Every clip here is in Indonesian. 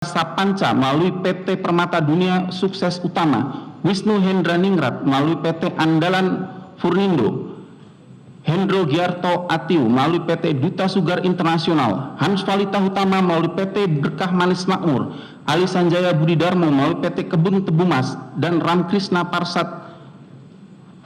Sapanca melalui PT Permata Dunia Sukses Utama, Wisnu Hendraningrat melalui PT Andalan Furnindo, Hendro Giarto Atiu melalui PT Duta Sugar Internasional, Hans Valita Hutama melalui PT Berkah Manis Makmur, Ali Sanjaya Budi Darmo melalui PT Kebun Tebumas, dan Ramkrishna Parsat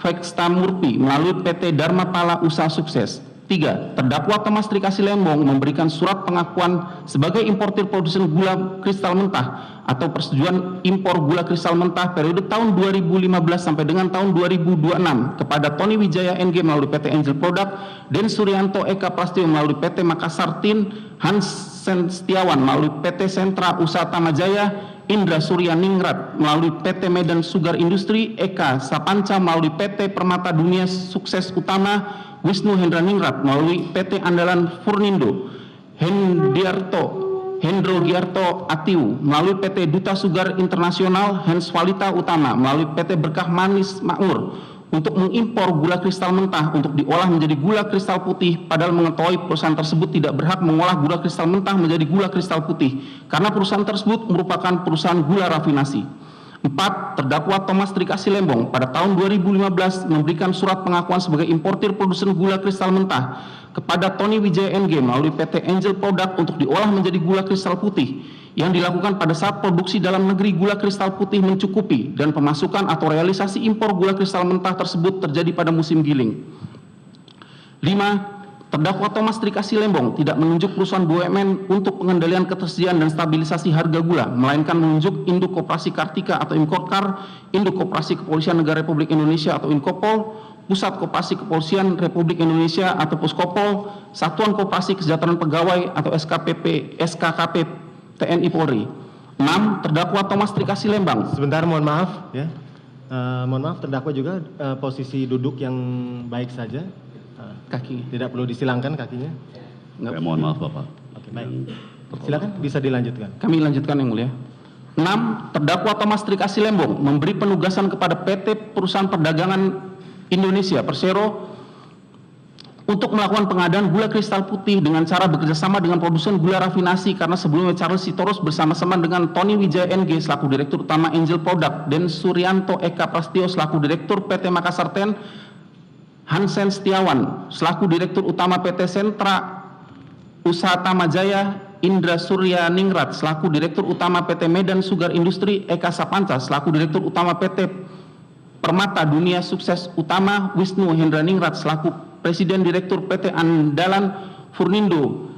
Vekstamurti melalui PT Dharma Pala Usaha Sukses. 3. Terdakwa Thomas Trikasi Lembong memberikan surat pengakuan sebagai importir produsen gula kristal mentah atau persetujuan impor gula kristal mentah periode tahun 2015 sampai dengan tahun 2026 kepada Tony Wijaya NG melalui PT Angel Product, Den Suryanto Eka Prastio melalui PT Makassar Tin, Hans Setiawan melalui PT Sentra Usaha Tamajaya, Indra Surya Ningrat melalui PT Medan Sugar Industri, Eka Sapanca melalui PT Permata Dunia Sukses Utama, Wisnu Hendraningrat melalui PT Andalan Furnindo, Hendro Giarto Atiu melalui PT Duta Sugar Internasional, Hans Valita Utama melalui PT Berkah Manis Makmur untuk mengimpor gula kristal mentah untuk diolah menjadi gula kristal putih, padahal mengetahui perusahaan tersebut tidak berhak mengolah gula kristal mentah menjadi gula kristal putih karena perusahaan tersebut merupakan perusahaan gula rafinasi. 4. Terdakwa Thomas Trikasi Lembong pada tahun 2015 memberikan surat pengakuan sebagai importir produsen gula kristal mentah kepada Tony Wijaya NG melalui PT Angel Product untuk diolah menjadi gula kristal putih yang dilakukan pada saat produksi dalam negeri gula kristal putih mencukupi dan pemasukan atau realisasi impor gula kristal mentah tersebut terjadi pada musim giling. 5. Terdakwa Thomas Trikasi Lembong tidak menunjuk perusahaan BUMN untuk pengendalian ketersediaan dan stabilisasi harga gula, melainkan menunjuk Induk Koperasi Kartika atau Inkotkar, Induk Koperasi Kepolisian Negara Republik Indonesia atau Inkopol, Pusat Koperasi Kepolisian Republik Indonesia atau Puskopol, Satuan Koperasi Kesejahteraan Pegawai atau SKKP TNI Polri. 6. Terdakwa Thomas Trikasi Lembong. Sebentar, mohon maaf ya. Mohon maaf, terdakwa juga posisi duduk yang baik saja. Kaki. Tidak perlu disilangkan kakinya. Ya, mohon maaf Bapak. Oke, baik. Silakan bisa dilanjutkan. Kami lanjutkan yang mulia. 6. Terdakwa Thomas Trikasi Lembong memberi penugasan kepada PT Perusahaan Perdagangan Indonesia Persero untuk melakukan pengadaan gula kristal putih dengan cara bekerjasama dengan produsen gula rafinasi karena sebelumnya Charles Sitorus bersama-sama dengan Tony Wijaya NG selaku Direktur Utama Angel Product dan Suryanto Eka Prastio selaku Direktur PT Makassar Ten, Hansen Setiawan selaku Direktur Utama PT Sentra Usaha Tamajaya, Indra Surya Ningrat selaku Direktur Utama PT Medan Sugar Industri, Eka Sapanca selaku Direktur Utama PT Permata Dunia Sukses Utama, Wisnu Hendraningrat selaku Presiden Direktur PT Andalan Furnindo,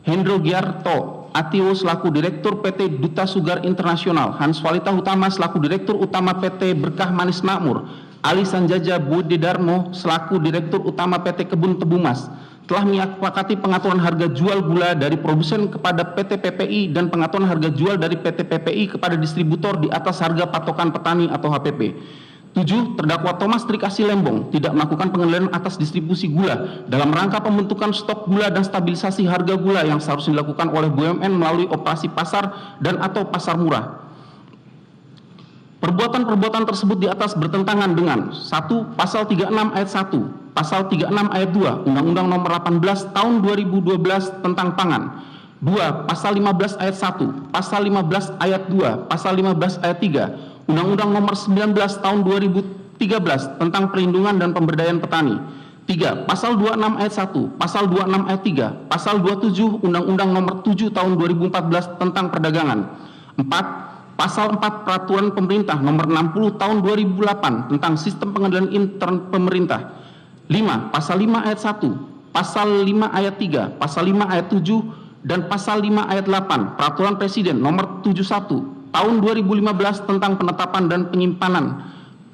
Hendro Giarto Atiu selaku Direktur PT Duta Sugar Internasional, Hans Valita Hutama selaku Direktur Utama PT Berkah Manis Makmur, Ali Sanjaya Budi Darmo selaku Direktur Utama PT Kebun Tebumas telah menyepakati pengaturan harga jual gula dari produsen kepada PT PPI dan pengaturan harga jual dari PT PPI kepada distributor di atas harga patokan petani atau HPP. 7. Terdakwa Thomas Trikasi Lembong tidak melakukan pengendalian atas distribusi gula dalam rangka pembentukan stok gula dan stabilisasi harga gula yang seharusnya dilakukan oleh BUMN melalui operasi pasar dan atau pasar murah. Perbuatan-perbuatan tersebut di atas bertentangan dengan 1. Pasal 36 ayat 1, Pasal 36 ayat 2 Undang-Undang Nomor 18 Tahun 2012 tentang Pangan. 2. Pasal 15 ayat 1, Pasal 15 ayat 2, Pasal 15 ayat 3 Undang-Undang Nomor 19 Tahun 2013 tentang Perlindungan dan Pemberdayaan Petani. 3. Pasal 26 ayat 1, Pasal 26 ayat 3, Pasal 27 Undang-Undang Nomor 7 Tahun 2014 tentang Perdagangan. 4. Pasal 4 Peraturan Pemerintah Nomor 60 Tahun 2008 tentang Sistem Pengendalian Intern Pemerintah. 5. Pasal 5 ayat 1, Pasal 5 ayat 3, Pasal 5 ayat 7, dan Pasal 5 ayat 8 Peraturan Presiden Nomor 71 Tahun 2015 tentang penetapan dan penyimpanan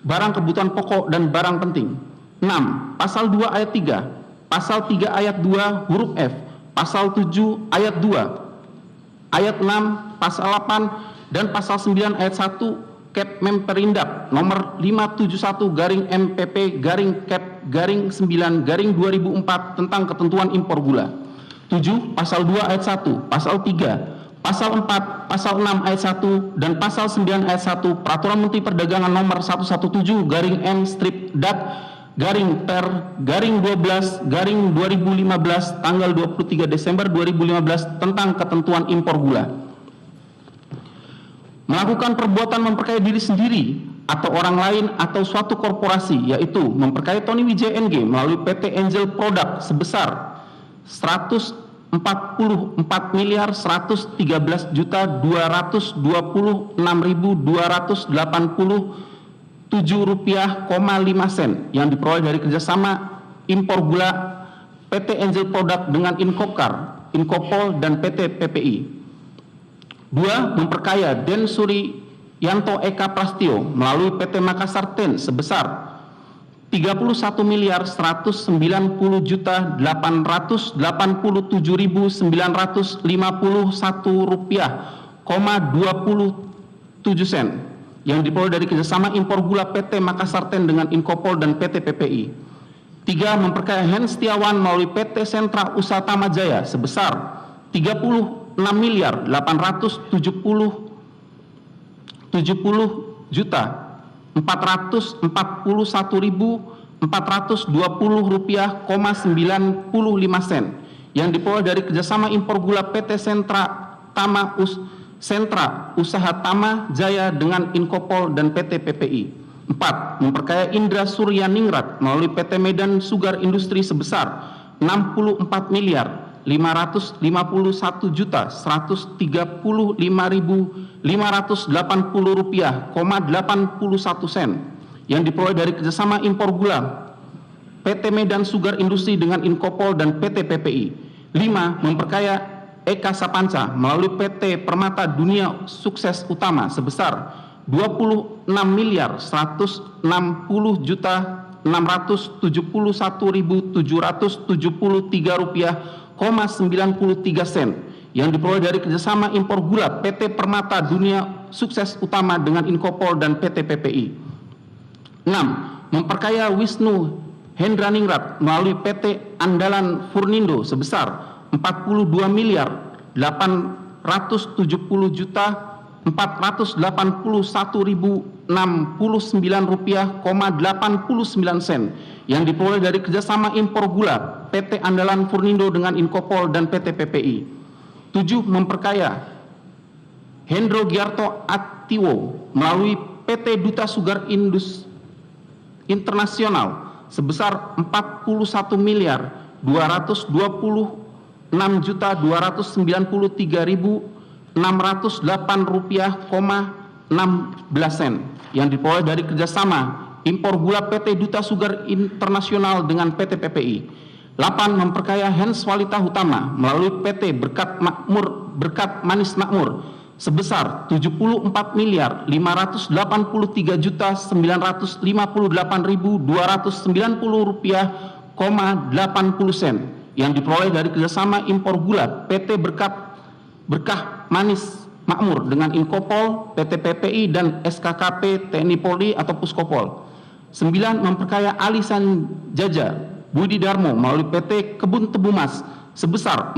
barang kebutuhan pokok dan barang penting. 6. Pasal 2 ayat 3, Pasal 3 ayat 2 huruf F, Pasal 7 ayat 2, ayat 6, Pasal 8, dan Pasal 9 ayat 1 Kep Memperindap Nomor 571-MP-Kep-9-2004 tentang ketentuan impor gula. 7. Pasal 2 ayat 1, Pasal 3, Pasal 4, Pasal 6 ayat 1, dan Pasal 9 ayat 1 Peraturan Menteri Perdagangan Nomor 117-M/Per/12/2015 tanggal 23 Desember 2015 tentang ketentuan impor gula. melakukan perbuatan memperkaya diri sendiri atau orang lain atau suatu korporasi, yaitu memperkaya Tony Wijaya NG melalui PT Angel Product sebesar 144.113.286.287,5 yang diperoleh dari kerjasama impor gula PT Angel Product dengan Inkopkar, Inkopol, dan PT PPI. 2. Memperkaya Den Suryanto Eka Prastio melalui PT Makassar Ten sebesar 31.190.887.951 rupiah,27 sen yang diperoleh dari kerjasama impor gula PT Makassar Ten dengan Inkopol dan PT PPI. 3. Memperkaya Hen Setiawan melalui PT Sentra Usaha Tamajaya sebesar 36.870.441.420 rupiah,95 sen yang diperoleh dari kerjasama impor gula PT Sentra Usaha Tama Jaya dengan Inkopol dan PT PPI. 4. Memperkaya Indra Suryaningrat melalui PT Medan Sugar Industri sebesar 64.551.135.580 rupiah,81 sen yang diperoleh dari kerjasama impor gula PT Medan Sugar Industri dengan Inkopol dan PT PPI. 5. Memperkaya Eka Sapanca melalui PT Permata Dunia Sukses Utama sebesar 26.160.671.773 rupiah,93 sen yang diperoleh dari kerjasama impor gula PT Permata Dunia Sukses Utama dengan Inkopol dan PT PPI. 6. Memperkaya Wisnu Hendraningrat melalui PT Andalan Furnindo sebesar 42.481.489 rupiah,89 sen yang diperoleh dari kerjasama impor gula PT Andalan Furnindo dengan Inkopol dan PT PPI. 7. Memperkaya Hendro Giarto Atiwo melalui PT Duta Sugar Internasional sebesar 41.226.293.608 rupiah,16 sen yang diperoleh dari kerjasama impor gula PT Duta Sugar Internasional dengan PT PPI. 8. Memperkaya Hans Walita Hutama melalui PT Berkat Manis Makmur sebesar 74.953.958.290 rupiah,80 sen yang diperoleh dari kerjasama impor gula PT Berkah Manis Makmur dengan Inkopol, PT PPI, dan SKKP TNI Polri atau Puskopol. 9. Memperkaya Ali Sanjaja Budi Darmo melalui PT Kebun Tebu Mas sebesar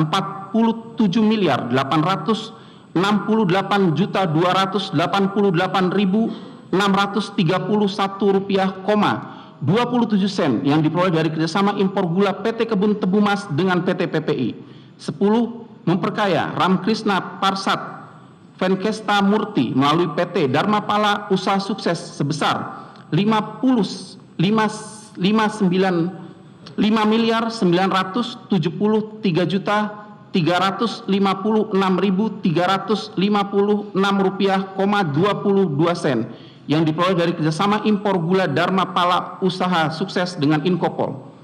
47.868.288.631 rupiah,27 sen yang diperoleh dari kerjasama impor gula PT Kebun Tebu Mas dengan PT PPI. 10. Memperkaya Ramkrishna Parsat Venkesta Murti melalui PT Dharmapala Usaha Sukses sebesar 5.973.356.356 rupiah,22 sen yang diperoleh dari kerjasama impor gula Dharmapala Usaha Sukses dengan Inkopol.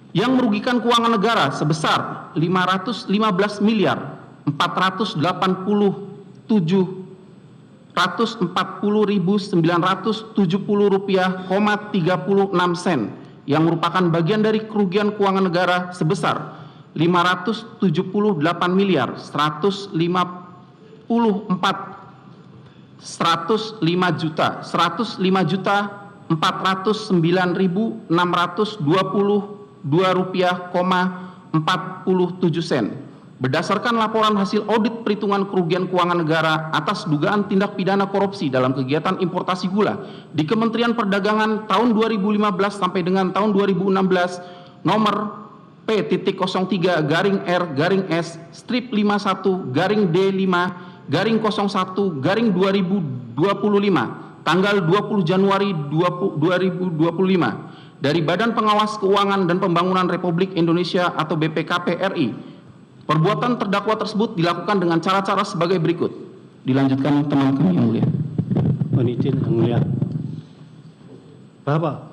Yang merugikan keuangan negara sebesar 15.487.140.970 rupiah,36 sen yang merupakan bagian dari kerugian keuangan negara sebesar 105.409.622 rupiah,47 sen berdasarkan laporan hasil audit perhitungan kerugian keuangan negara atas dugaan tindak pidana korupsi dalam kegiatan importasi gula di Kementerian Perdagangan tahun 2015 sampai dengan tahun 2016 nomor P.03-R-S strip 51-D5 1/2025 tanggal 20 Januari 2025 dari Badan Pengawas Keuangan dan Pembangunan Republik Indonesia atau BPKP RI. Perbuatan terdakwa tersebut dilakukan dengan cara-cara sebagai berikut. Dilanjutkan teman kami yang mulia. Mohon izin yang mulia. Bahwa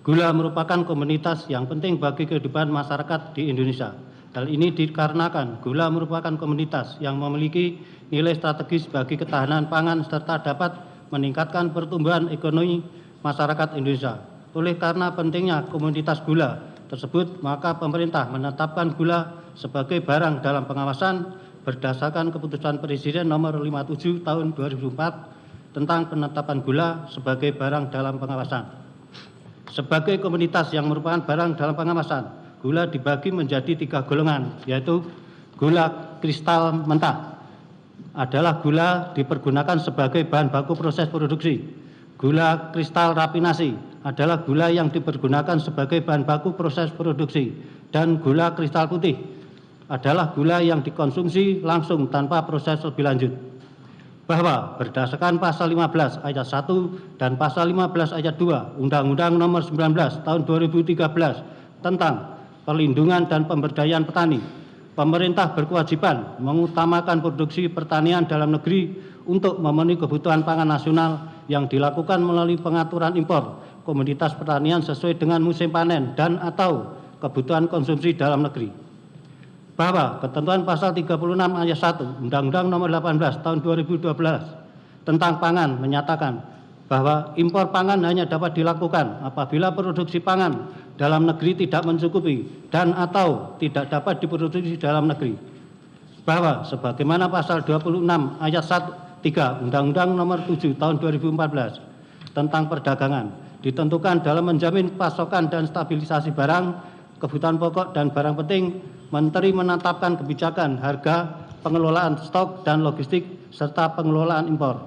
gula merupakan komoditas yang penting bagi kehidupan masyarakat di Indonesia. Hal ini dikarenakan gula merupakan komoditas yang memiliki nilai strategis bagi ketahanan pangan serta dapat meningkatkan pertumbuhan ekonomi masyarakat Indonesia. Oleh karena pentingnya komoditas gula tersebut, maka pemerintah menetapkan gula sebagai barang dalam pengawasan berdasarkan keputusan Presiden nomor 57 tahun 2004 tentang penetapan gula sebagai barang dalam pengawasan. Sebagai komoditas yang merupakan barang dalam pengawasan, gula dibagi menjadi 3 golongan, yaitu gula kristal mentah adalah gula dipergunakan sebagai bahan baku proses produksi. Gula kristal rafinasi adalah gula yang dipergunakan sebagai bahan baku proses produksi. Dan gula kristal putih adalah gula yang dikonsumsi langsung tanpa proses lebih lanjut. Bahwa berdasarkan pasal 15 ayat 1 dan pasal 15 ayat 2 Undang-Undang Nomor 19 tahun 2013 tentang perlindungan dan pemberdayaan petani, pemerintah berkewajiban mengutamakan produksi pertanian dalam negeri untuk memenuhi kebutuhan pangan nasional yang dilakukan melalui pengaturan impor komoditas pertanian sesuai dengan musim panen dan atau kebutuhan konsumsi dalam negeri. Bahwa ketentuan pasal 36 ayat 1 Undang-Undang Nomor 18 tahun 2012 tentang pangan menyatakan bahwa impor pangan hanya dapat dilakukan apabila produksi pangan dalam negeri tidak mencukupi dan atau tidak dapat diproduksi dalam negeri. Bahwa sebagaimana pasal 26 ayat 3 Undang-Undang Nomor 7 tahun 2014 tentang perdagangan ditentukan dalam menjamin pasokan dan stabilisasi barang, kebutuhan pokok dan barang penting, Menteri menetapkan kebijakan harga, pengelolaan stok dan logistik serta pengelolaan impor.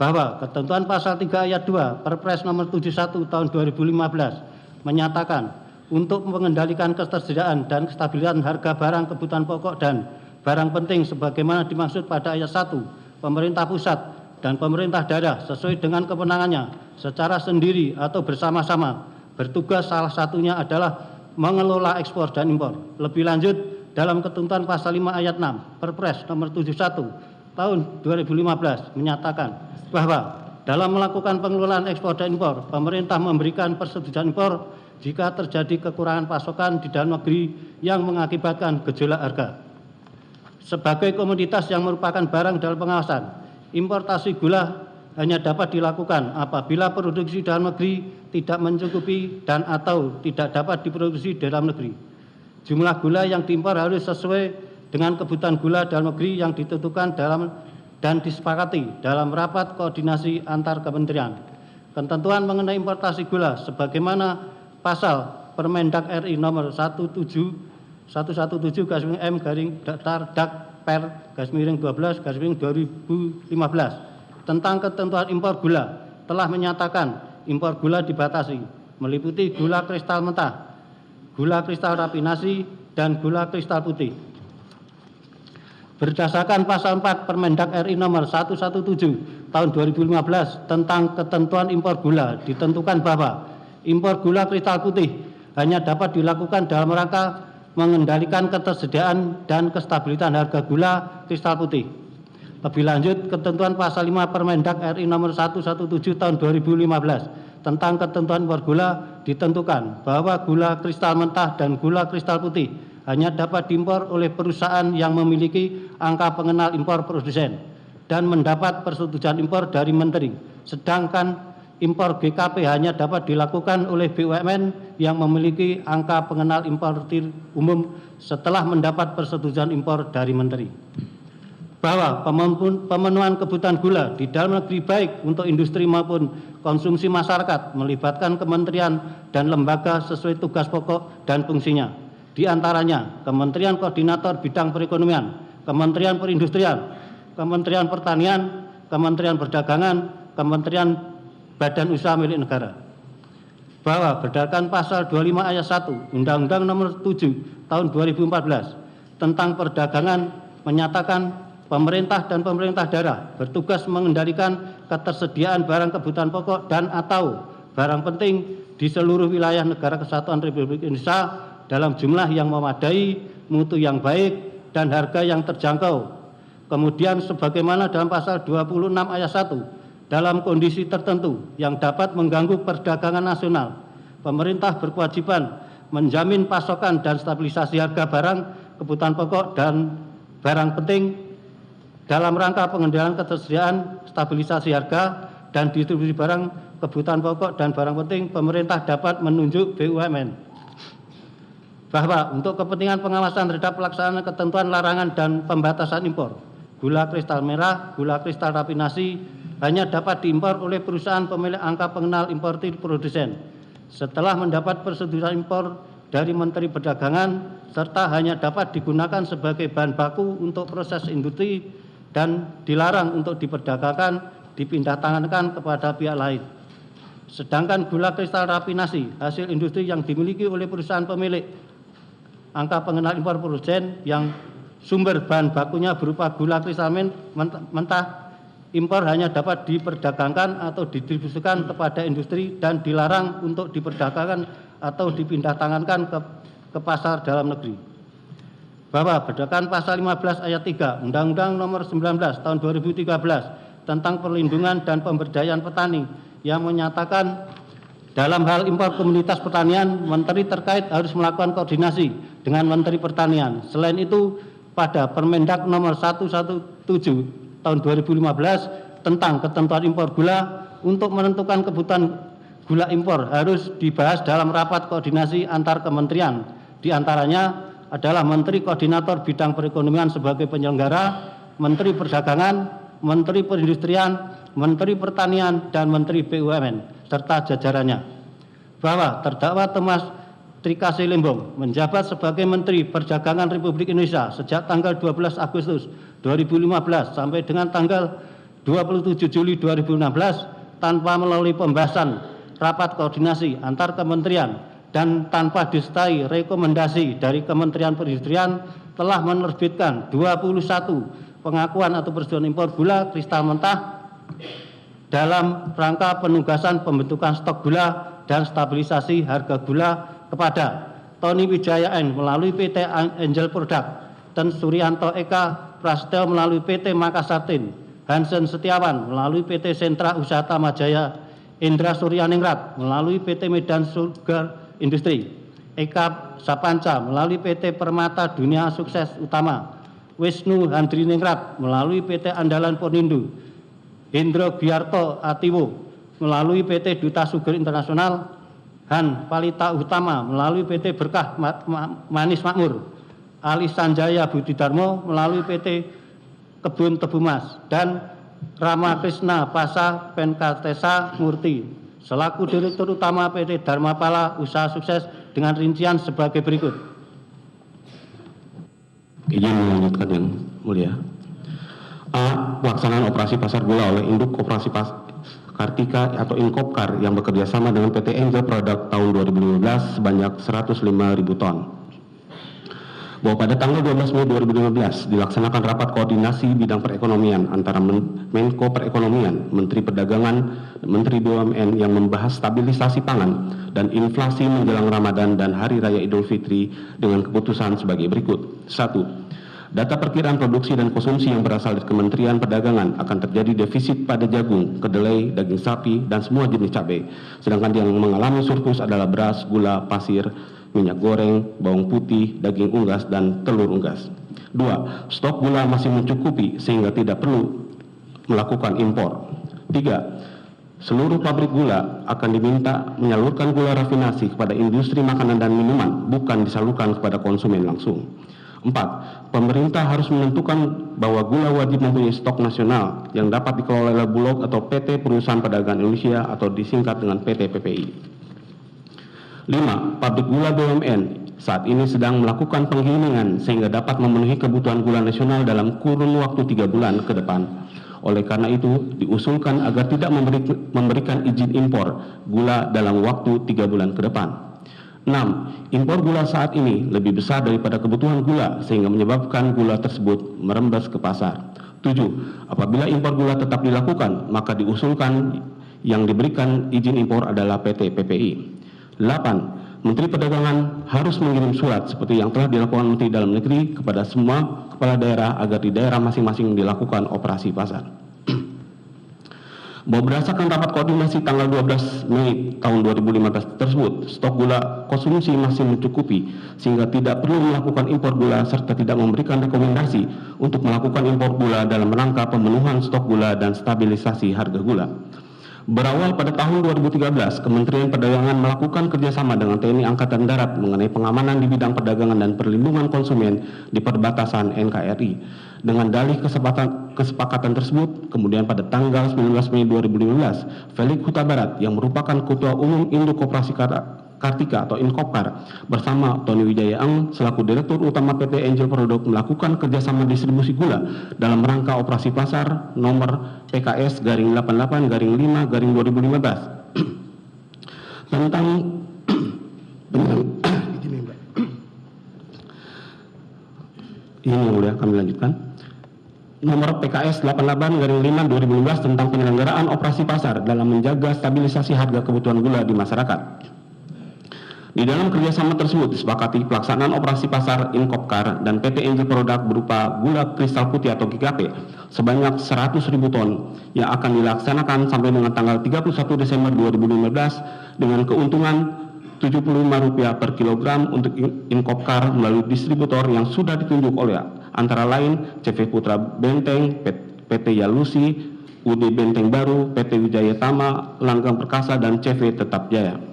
Bahwa ketentuan pasal 3 ayat 2 Perpres nomor 71 tahun 2015 menyatakan untuk mengendalikan ketersediaan dan kestabilisan harga barang kebutuhan pokok dan barang penting sebagaimana dimaksud pada ayat 1, pemerintah pusat dan pemerintah daerah sesuai dengan kewenangannya secara sendiri atau bersama-sama bertugas, salah satunya adalah mengelola ekspor dan impor. Lebih lanjut dalam ketentuan pasal 5 ayat 6 Perpres nomor 71 tahun 2015 menyatakan bahwa dalam melakukan pengelolaan ekspor dan impor, pemerintah memberikan persetujuan impor jika terjadi kekurangan pasokan di dalam negeri yang mengakibatkan gejolak harga. Sebagai komoditas yang merupakan barang dalam pengawasan, importasi gula hanya dapat dilakukan apabila produksi dalam negeri tidak mencukupi dan atau tidak dapat diproduksi di dalam negeri. Jumlah gula yang diimpor harus sesuai dengan kebutuhan gula dalam negeri yang ditentukan dalam dan disepakati dalam rapat koordinasi antar kementerian. Ketentuan mengenai importasi gula sebagaimana pasal Permendak RI nomor 117/M/Dak/Per/12/2015 tentang ketentuan impor gula telah menyatakan impor gula dibatasi, meliputi gula kristal mentah, gula kristal rafinasi, dan gula kristal putih. Berdasarkan pasal 4 Permendak RI nomor 117 tahun 2015 tentang ketentuan impor gula ditentukan bahwa impor gula kristal putih hanya dapat dilakukan dalam rangka mengendalikan ketersediaan dan kestabilitas harga gula kristal putih. Lebih lanjut, ketentuan pasal 5 Permendak RI nomor 117 tahun 2015 tentang ketentuan impor gula ditentukan bahwa gula kristal mentah dan gula kristal putih hanya dapat diimpor oleh perusahaan yang memiliki angka pengenal impor produsen dan mendapat persetujuan impor dari Menteri. Sedangkan impor GKP hanya dapat dilakukan oleh BUMN yang memiliki angka pengenal importir umum setelah mendapat persetujuan impor dari Menteri. Bahwa pemenuhan kebutuhan gula di dalam negeri baik untuk industri maupun konsumsi masyarakat melibatkan kementerian dan lembaga sesuai tugas pokok dan fungsinya. Di antaranya Kementerian Koordinator Bidang Perekonomian, Kementerian Perindustrian, Kementerian Pertanian, Kementerian Perdagangan, Kementerian Badan Usaha Milik Negara. Bahwa berdasarkan pasal 25 ayat 1 Undang-Undang Nomor 7 tahun 2014 tentang perdagangan menyatakan pemerintah dan pemerintah daerah bertugas mengendalikan ketersediaan barang kebutuhan pokok dan atau barang penting di seluruh wilayah Negara Kesatuan Republik Indonesia dalam jumlah yang memadai, mutu yang baik, dan harga yang terjangkau. Kemudian sebagaimana dalam pasal 26 ayat 1, dalam kondisi tertentu yang dapat mengganggu perdagangan nasional, pemerintah berkewajiban menjamin pasokan dan stabilisasi harga barang kebutuhan pokok dan barang penting dalam rangka pengendalian ketersediaan, stabilisasi harga, dan distribusi barang kebutuhan pokok dan barang penting. Pemerintah dapat menunjuk BUMN bahwa untuk kepentingan pengawasan terhadap pelaksanaan ketentuan larangan dan pembatasan impor gula kristal merah, gula kristal rafinasi hanya dapat diimpor oleh perusahaan pemilik angka pengenal importir produsen setelah mendapat persetujuan impor dari Menteri Perdagangan, serta hanya dapat digunakan sebagai bahan baku untuk proses industri dan dilarang untuk diperdagangkan, dipindah tangankan kepada pihak lain. Sedangkan gula kristal rafinasi hasil industri yang dimiliki oleh perusahaan pemilik angka pengenal impor produsen yang sumber bahan bakunya berupa gula kristal mentah impor hanya dapat diperdagangkan atau didistribusikan kepada industri dan dilarang untuk diperdagangkan atau dipindah tangankan ke pasar dalam negeri. Bahwa berdasarkan pasal 15 ayat 3 Undang-Undang Nomor 19 Tahun 2013 tentang perlindungan dan pemberdayaan petani yang menyatakan dalam hal impor komoditas pertanian, Menteri terkait harus melakukan koordinasi dengan Menteri Pertanian. Selain itu, pada Permendak Nomor 117 Tahun 2015 tentang ketentuan impor gula untuk menentukan kebutuhan gula impor harus dibahas dalam rapat koordinasi antar kementerian. Di antaranya adalah Menteri Koordinator Bidang Perekonomian sebagai penyelenggara, Menteri Perdagangan, Menteri Perindustrian, Menteri Pertanian, dan Menteri BUMN, serta jajarannya. Bahwa terdakwa Thomas Trikasih Lembong menjabat sebagai Menteri Perdagangan Republik Indonesia sejak tanggal 12 Agustus 2015 sampai dengan tanggal 27 Juli 2016 tanpa melalui pembahasan rapat koordinasi antar kementerian dan tanpa disertai rekomendasi dari Kementerian Perindustrian telah menerbitkan 21 pengakuan atau persetujuan impor gula kristal mentah dalam rangka penugasan pembentukan stok gula dan stabilisasi harga gula kepada Tony Wijaya N melalui PT Angel Product, dan Suryanto Eka Prasetyo melalui PT Makassar Tin, Hansen Setiawan melalui PT Sentra Usaha Tamajaya, Indra Suryaningrat melalui PT Medan Sugar Industri, Eka Sapanca melalui PT Permata Dunia Sukses Utama, Wisnu Handriningrat melalui PT Andalan Ponindo, Hendro Giarto Atiwo melalui PT Duta Sugar Internasional, Han Palita Utama melalui PT Berkah Manis Makmur, Ali Sanjaya Budidarmo melalui PT Kebun Tebu Mas, dan Rama Krishna Pasa Penkatesa Murti selaku Direktur Utama PT Dharmapala Usaha Sukses dengan rincian sebagai berikut. Izin melanjutkan yang mulia. A. Pelaksanaan operasi pasar gula oleh Induk Koperasi Kartika atau Inkopkar yang bekerja sama dengan PT Angel Product tahun 2015 sebanyak 105.000 ton. Bahwa pada tanggal 12 Mei 2015 dilaksanakan rapat koordinasi bidang perekonomian antara Menko Perekonomian, Menteri Perdagangan, Menteri BUMN yang membahas stabilisasi pangan dan inflasi menjelang Ramadan dan Hari Raya Idul Fitri dengan keputusan sebagai berikut. 1. Data perkiraan produksi dan konsumsi yang berasal dari Kementerian Perdagangan akan terjadi defisit pada jagung, kedelai, daging sapi, dan semua jenis cabai. Sedangkan yang mengalami surplus adalah beras, gula, pasir, minyak goreng, bawang putih, daging unggas, dan telur unggas. 2. Stok gula masih mencukupi sehingga tidak perlu melakukan impor. 3. Seluruh pabrik gula akan diminta menyalurkan gula rafinasi kepada industri makanan dan minuman, bukan disalurkan kepada konsumen langsung. 4. Pemerintah harus menentukan bahwa gula wajib mempunyai stok nasional yang dapat dikelola oleh Bulog atau PT Perusahaan Perdagangan Indonesia atau disingkat dengan PT PPI. 5. Pabrik gula BUMN saat ini sedang melakukan penggilingan sehingga dapat memenuhi kebutuhan gula nasional dalam kurun waktu 3 bulan ke depan. Oleh karena itu, diusulkan agar tidak memberikan izin impor gula dalam waktu 3 bulan ke depan. 6. Impor gula saat ini lebih besar daripada kebutuhan gula sehingga menyebabkan gula tersebut merembes ke pasar. 7. Apabila impor gula tetap dilakukan, maka diusulkan yang diberikan izin impor adalah PT PPI. 8. Menteri Perdagangan harus mengirim surat seperti yang telah dilakukan Menteri Dalam Negeri kepada semua kepala daerah agar di daerah masing-masing dilakukan operasi pasar. Bahwa berdasarkan rapat koordinasi tanggal 12 Mei tahun 2015 tersebut, stok gula konsumsi masih mencukupi sehingga tidak perlu melakukan impor gula serta tidak memberikan rekomendasi untuk melakukan impor gula dalam rangka pemenuhan stok gula dan stabilisasi harga gula. Berawal pada tahun 2013, Kementerian Perdagangan melakukan kerjasama dengan TNI Angkatan Darat mengenai pengamanan di bidang perdagangan dan perlindungan konsumen di perbatasan NKRI. Dengan dalih kesepakatan tersebut, kemudian pada tanggal 19 Mei 2015, Felix Huta Barat yang merupakan Ketua Umum Induk Koperasi Kartika atau Inkopkar bersama Tony Wijaya Eng selaku Direktur Utama PT Angel Product melakukan kerjasama distribusi gula dalam rangka operasi pasar nomor PKS-88-5-2015 tentang ini yang mulia kami lanjutkan. Nomor PKS 88-5-2015 tentang penyelenggaraan operasi pasar dalam menjaga stabilisasi harga kebutuhan gula di masyarakat. Di dalam kerjasama tersebut disepakati pelaksanaan operasi pasar Inkopkar dan PT Angel Product berupa gula kristal putih atau GKP sebanyak 100.000 ton yang akan dilaksanakan sampai dengan tanggal 31 Desember 2015 dengan keuntungan Rp75 per kilogram untuk Inkopkar melalui distributor yang sudah ditunjuk oleh antara lain CV Putra Benteng, PT Yalusi, UD Benteng Baru, PT Wijaya Tama, Langgam Perkasa, dan CV Tetap Jaya.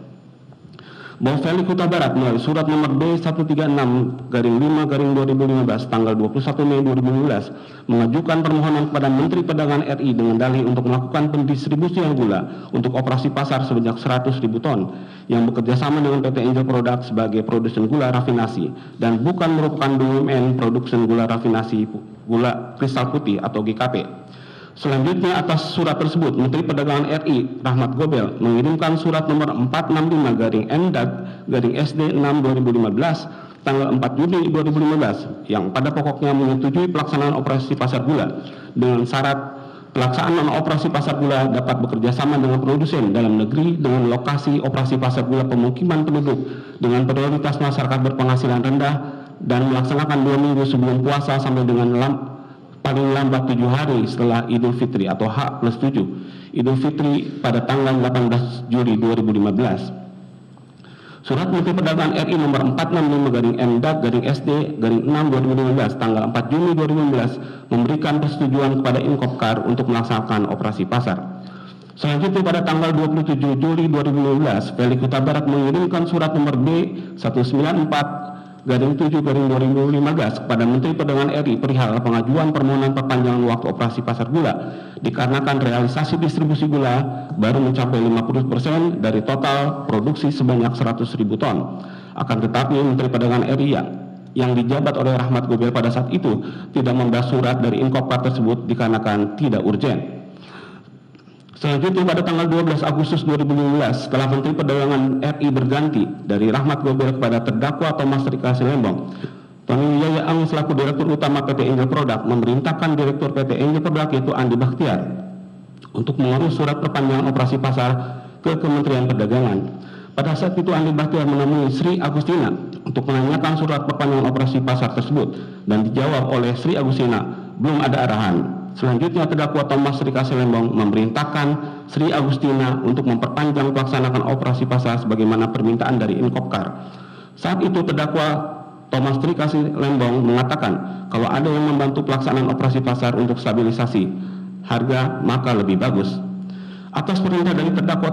Bahwa Felix Huta Barat melalui surat nomor B136-5-2015 tanggal 21 Mei 2015 mengajukan permohonan kepada Menteri Perdagangan RI dengan dalih untuk melakukan pendistribusian gula untuk operasi pasar sebanyak 100.000 ton yang bekerjasama dengan PT Angel Product sebagai produsen gula rafinasi dan bukan merupakan BUMN produsen gula rafinasi gula kristal putih atau GKP. Selanjutnya atas surat tersebut, Menteri Perdagangan RI Rahmat Gobel mengirimkan surat nomor 465-MDAG-SD6-2015 tanggal 4 Juni 2015 yang pada pokoknya menyetujui pelaksanaan operasi pasar gula dengan syarat pelaksanaan operasi pasar gula dapat bekerjasama dengan produsen dalam negeri dengan lokasi operasi pasar gula pemukiman penduduk dengan prioritas masyarakat berpenghasilan rendah dan melaksanakan 2 minggu sebelum puasa sampai dengan paling lambat 7 hari setelah Idul Fitri atau H+7 Idul Fitri pada tanggal 18 Juli 2015. Surat Menteri Perdagangan RI nomor 465-MDAG-SD-6-2015 tanggal 4 Juni 2015 memberikan persetujuan kepada Inkopkar untuk melaksanakan operasi pasar. Selanjutnya pada tanggal 27 Juli 2015, Felix Huta Barat mengirimkan surat nomor B194-7-2015 kepada Menteri Perdagangan RI perihal pengajuan permohonan perpanjangan waktu operasi pasar gula dikarenakan realisasi distribusi gula baru mencapai 50% dari total produksi sebanyak 100.000 ton. Akan tetapi Menteri Perdagangan RI yang dijabat oleh Rahmat Gobel pada saat itu tidak membahas surat dari Inkopkar tersebut dikarenakan tidak urgen. Selanjutnya pada tanggal 12 Agustus 2015 setelah Menteri Perdagangan RI berganti dari Rahmat Gobel kepada terdakwa Thomas Rika Silembong, Tony Wijaya Eng selaku Direktur Utama PT Angel Product memerintahkan Direktur PT Angel Product yaitu Andi Bakhtiar untuk mengurus surat perpanjangan operasi pasar ke Kementerian Perdagangan. Pada saat itu Andi Bakhtiar menemui Sri Agustina untuk menanyakan surat perpanjangan operasi pasar tersebut dan dijawab oleh Sri Agustina belum ada arahan. Selanjutnya terdakwa Thomas Rika Silembong memerintahkan Sri Agustina untuk memperpanjang pelaksanaan operasi pasar sebagaimana permintaan dari Inkopkar. Saat itu terdakwa Thomas Rika Silembong mengatakan kalau ada yang membantu pelaksanaan operasi pasar untuk stabilisasi harga maka lebih bagus. Atas perintah dari terdakwa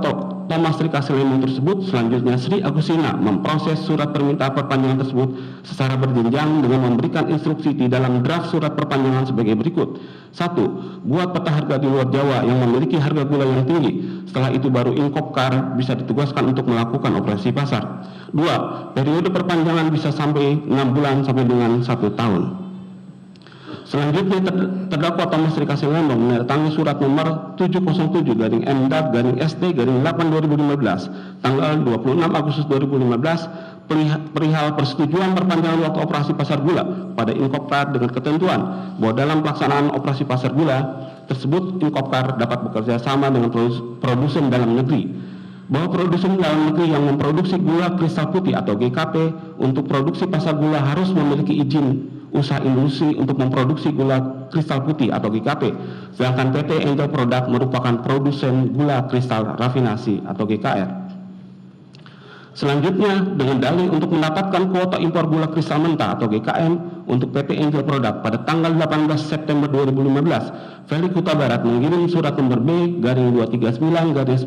Thomas Rika Silembong tersebut, selanjutnya Sri Agustina memproses surat permintaan perpanjangan tersebut secara berjenjang dengan memberikan instruksi di dalam draft surat perpanjangan sebagai berikut. 1. Buat peta harga di luar Jawa yang memiliki harga gula yang tinggi. Setelah itu baru Inkopkar bisa ditugaskan untuk melakukan operasi pasar. 2. Periode perpanjangan bisa sampai 6 bulan sampai dengan 1 tahun. Selanjutnya terdakwa Thomas Rikasi Lembong menandatangani surat nomor 707-MDAP-SD-8/2015 tanggal 26 Agustus 2015 perihal persetujuan perpanjangan waktu operasi pasar gula pada Inkopkar dengan ketentuan bahwa dalam pelaksanaan operasi pasar gula tersebut Inkopkar dapat bekerja sama dengan produsen dalam negeri, bahwa produsen dalam negeri yang memproduksi gula kristal putih atau GKP untuk produksi pasar gula harus memiliki izin usaha industri untuk memproduksi gula kristal putih atau GKP, sedangkan PT Angel Product merupakan produsen gula kristal rafinasi atau GKR. Selanjutnya, dengan dalih untuk mendapatkan kuota impor gula kristal mentah atau GKM untuk PT Angel Product pada tanggal 18 September 2015, Felix Huta Barat mengirim surat nomor B-239-9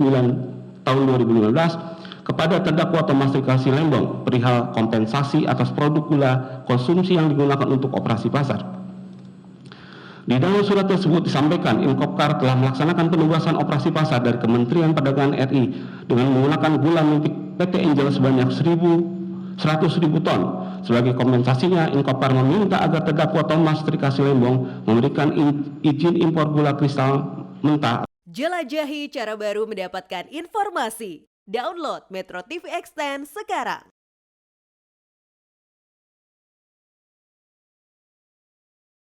tahun 2015 kepada terdakwa Thomas Rikasi Lembong perihal kompensasi atas produk gula konsumsi yang digunakan untuk operasi pasar. Di dalam surat tersebut disampaikan Inkopkar telah melaksanakan penugasan operasi pasar dari Kementerian Perdagangan RI dengan menggunakan gula milik PT Angel sebanyak 100.000 ton. Sebagai kompensasinya, Inkopkar meminta agar terdakwa Thomas Rikasi Lembong memberikan izin impor gula kristal mentah. Jelajahi cara baru mendapatkan informasi. Download Metro TV Extend sekarang.